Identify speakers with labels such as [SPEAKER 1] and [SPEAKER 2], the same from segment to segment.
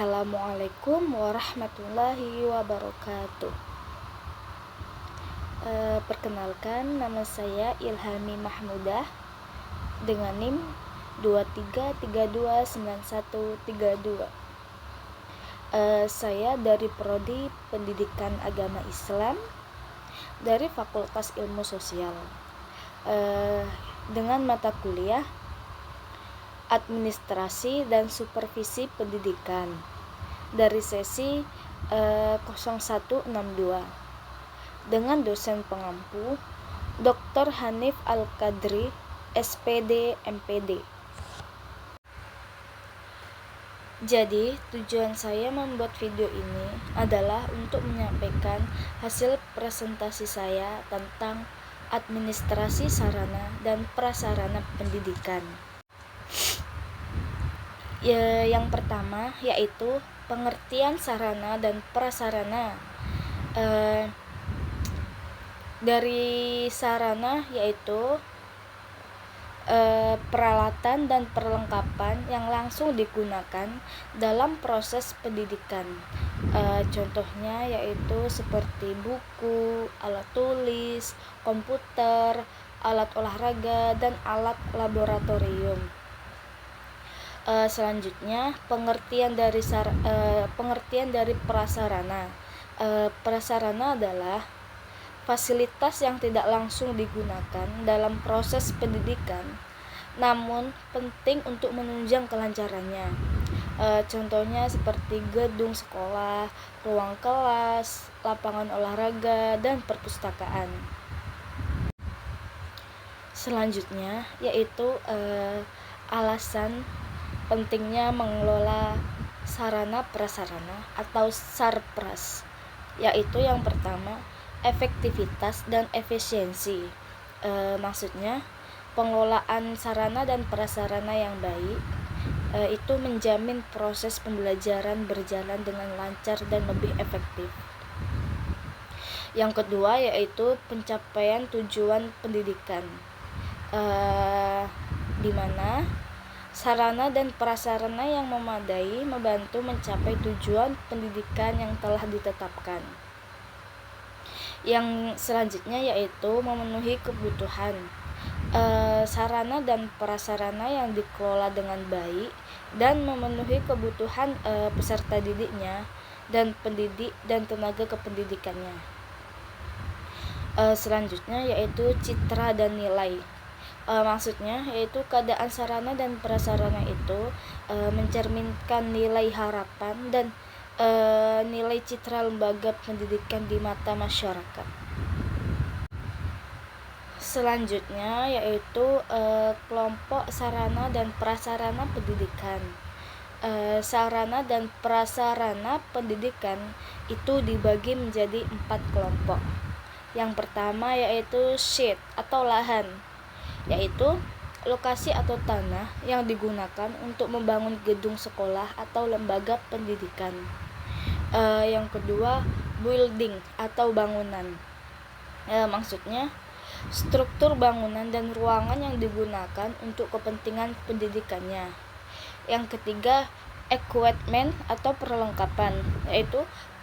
[SPEAKER 1] Assalamualaikum warahmatullahi wabarakatuh. Perkenalkan, nama saya Ilhami Mahmudah dengan NIM 23329132. Saya dari Prodi Pendidikan Agama Islam dari Fakultas Ilmu Sosial, dengan mata kuliah Administrasi dan Supervisi Pendidikan dari sesi 0162 dengan dosen pengampu Dr. Hanif Al-Qadri, SPD, MPD. Jadi, tujuan saya membuat video ini adalah untuk menyampaikan hasil presentasi saya tentang administrasi sarana dan prasarana pendidikan. Yang pertama yaitu pengertian sarana dan prasarana. Dari sarana yaitu peralatan dan perlengkapan yang langsung digunakan dalam proses pendidikan. Contohnya yaitu seperti buku, alat tulis, komputer, alat olahraga, dan alat laboratorium. Selanjutnya pengertian dari prasarana. Prasarana adalah fasilitas yang tidak langsung digunakan dalam proses pendidikan, namun penting untuk menunjang kelancarannya. Contohnya seperti gedung sekolah, ruang kelas, lapangan olahraga, dan perpustakaan. Selanjutnya yaitu alasan pentingnya mengelola sarana prasarana atau sarpras, yaitu yang pertama efektivitas dan efisiensi. Maksudnya pengelolaan sarana dan prasarana yang baik itu menjamin proses pembelajaran berjalan dengan lancar dan lebih efektif. Yang kedua yaitu pencapaian tujuan pendidikan, di mana sarana dan prasarana yang memadai membantu mencapai tujuan pendidikan yang telah ditetapkan. Yang selanjutnya yaitu memenuhi kebutuhan. Sarana dan prasarana yang dikelola dengan baik dan memenuhi kebutuhan peserta didiknya dan pendidik dan tenaga kependidikannya. Selanjutnya yaitu citra dan nilai. Maksudnya yaitu keadaan sarana dan prasarana itu mencerminkan nilai harapan dan nilai citra lembaga pendidikan di mata masyarakat. Selanjutnya yaitu kelompok sarana dan prasarana pendidikan. Sarana dan prasarana pendidikan itu dibagi menjadi 4 kelompok. Yang pertama yaitu site atau lahan, yaitu lokasi atau tanah yang digunakan untuk membangun gedung sekolah atau lembaga pendidikan. Yang kedua building atau bangunan, maksudnya struktur bangunan dan ruangan yang digunakan untuk kepentingan pendidikannya. Yang ketiga equipment atau perlengkapan, yaitu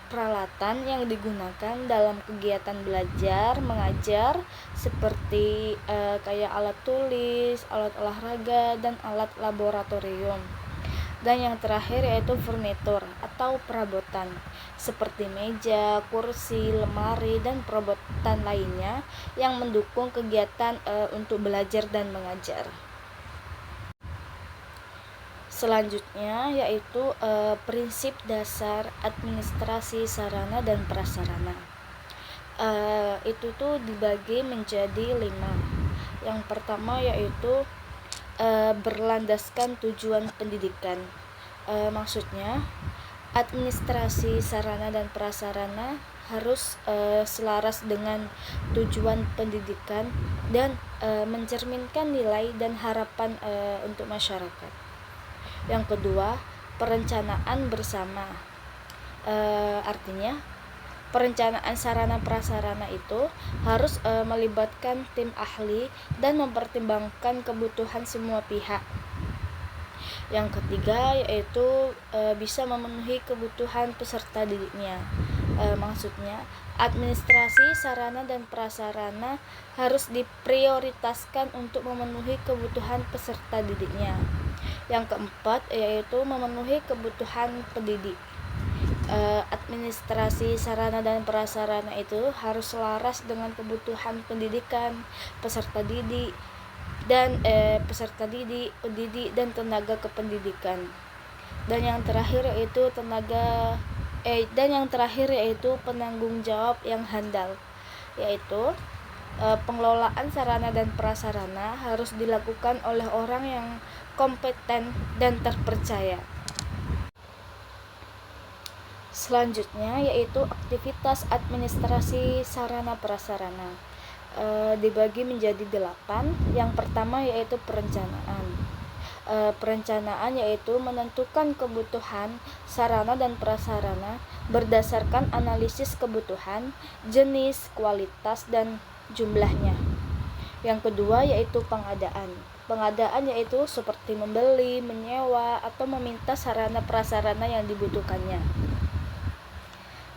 [SPEAKER 1] peralatan yang digunakan dalam kegiatan belajar mengajar seperti kayak alat tulis, alat olahraga, dan alat laboratorium. Dan yang terakhir yaitu furnitur atau perabotan seperti meja, kursi, lemari, dan perabotan lainnya yang mendukung kegiatan untuk belajar dan mengajar. Selanjutnya yaitu prinsip dasar administrasi sarana dan prasarana. Itu tuh dibagi menjadi 5. Yang pertama yaitu berlandaskan tujuan pendidikan. Maksudnya administrasi sarana dan prasarana harus selaras dengan tujuan pendidikan dan mencerminkan nilai dan harapan untuk masyarakat. Yang kedua, perencanaan bersama. Artinya perencanaan sarana prasarana itu harus melibatkan tim ahli dan mempertimbangkan kebutuhan semua pihak. Yang ketiga yaitu bisa memenuhi kebutuhan peserta didiknya. Maksudnya, administrasi sarana dan prasarana harus diprioritaskan untuk memenuhi kebutuhan peserta didiknya. Yang keempat yaitu memenuhi kebutuhan pendidik. Administrasi sarana dan prasarana itu harus selaras dengan kebutuhan pendidikan peserta didik dan pendidik dan tenaga kependidikan. Dan yang terakhir yaitu penanggung jawab yang handal, yaitu pengelolaan sarana dan prasarana harus dilakukan oleh orang yang kompeten dan terpercaya. Selanjutnya yaitu aktivitas administrasi sarana prasarana, dibagi menjadi 8. Yang pertama yaitu perencanaan. Perencanaan yaitu menentukan kebutuhan sarana dan prasarana berdasarkan analisis kebutuhan, jenis, kualitas, dan jumlahnya. Yang kedua yaitu pengadaan. Pengadaan yaitu seperti membeli, menyewa, atau meminta sarana prasarana yang dibutuhkannya.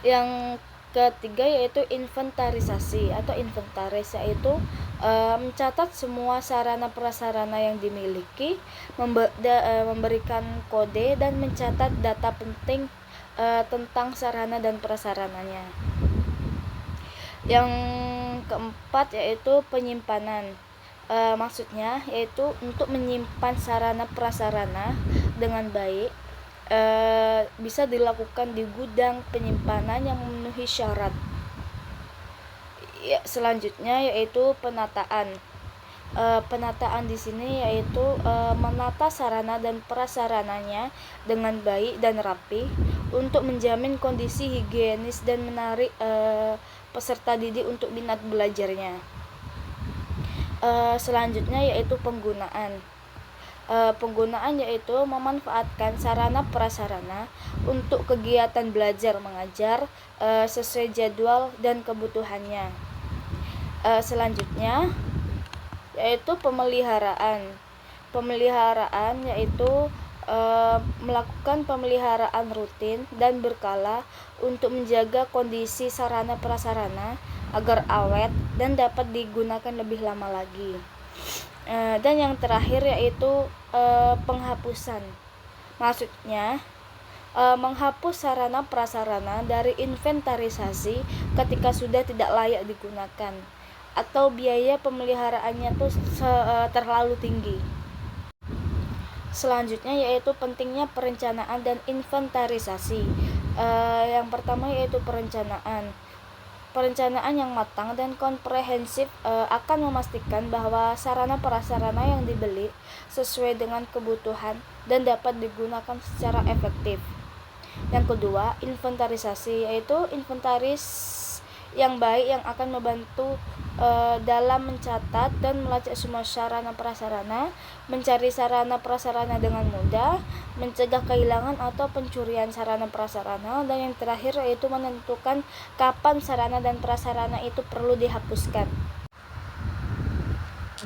[SPEAKER 1] Yang ketiga yaitu inventarisasi atau inventaris, yaitu mencatat semua sarana prasarana yang dimiliki, memberikan kode dan mencatat data penting tentang sarana dan prasarananya. Yang keempat yaitu penyimpanan. Maksudnya yaitu untuk menyimpan sarana prasarana dengan baik bisa dilakukan di gudang penyimpanan yang memenuhi syarat. Selanjutnya yaitu penataan. Penataan di sini yaitu menata sarana dan prasarananya dengan baik dan rapi untuk menjamin kondisi higienis dan menarik peserta didik untuk minat belajarnya. Selanjutnya yaitu penggunaan. Penggunaan yaitu memanfaatkan sarana prasarana untuk kegiatan belajar mengajar sesuai jadwal dan kebutuhannya. Selanjutnya yaitu pemeliharaan. Pemeliharaan yaitu melakukan pemeliharaan rutin dan berkala untuk menjaga kondisi sarana prasarana agar awet dan dapat digunakan lebih lama lagi. Dan yang terakhir yaitu penghapusan. Maksudnya menghapus sarana prasarana dari inventarisasi ketika sudah tidak layak digunakan atau biaya pemeliharaannya terlalu tinggi. Selanjutnya yaitu pentingnya perencanaan dan inventarisasi. Yang pertama yaitu perencanaan. Perencanaan yang matang dan komprehensif akan memastikan bahwa sarana prasarana yang dibeli sesuai dengan kebutuhan dan dapat digunakan secara efektif. Yang kedua, inventarisasi, yaitu inventaris yang baik yang akan membantu dalam mencatat dan melacak semua sarana prasarana, mencari sarana prasarana dengan mudah, mencegah kehilangan atau pencurian sarana prasarana, dan yang terakhir yaitu menentukan kapan sarana dan prasarana itu perlu dihapuskan.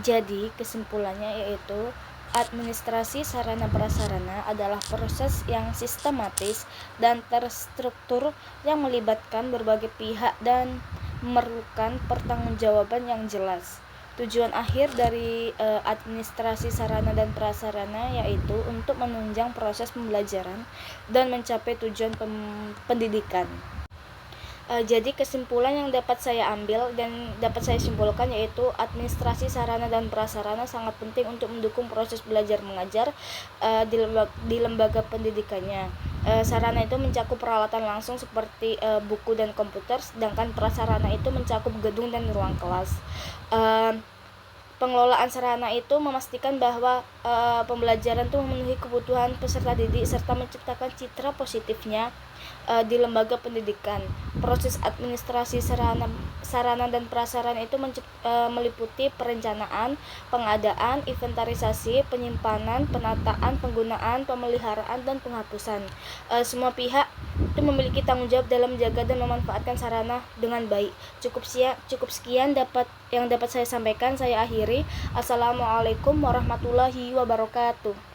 [SPEAKER 1] Jadi kesimpulannya yaitu administrasi sarana prasarana adalah proses yang sistematis dan terstruktur yang melibatkan berbagai pihak dan memerlukan pertanggungjawaban yang jelas. Tujuan akhir dari administrasi sarana dan prasarana yaitu untuk menunjang proses pembelajaran dan mencapai tujuan pendidikan. Jadi kesimpulan yang dapat saya ambil dan dapat saya simpulkan yaitu administrasi sarana dan prasarana sangat penting untuk mendukung proses belajar mengajar di lembaga pendidikannya. Sarana itu mencakup peralatan langsung seperti buku dan komputer, sedangkan prasarana itu mencakup gedung dan ruang kelas. Pengelolaan sarana itu memastikan bahwa pembelajaran itu memenuhi kebutuhan peserta didik serta menciptakan citra positifnya di lembaga pendidikan. Proses administrasi sarana dan prasarana itu meliputi perencanaan, pengadaan, inventarisasi, penyimpanan, penataan, penggunaan, pemeliharaan, dan penghapusan. Semua pihak itu memiliki tanggung jawab dalam menjaga dan memanfaatkan sarana dengan baik. Cukup sekian yang dapat saya sampaikan. Saya akhiri. Assalamualaikum warahmatullahi wabarakatuh.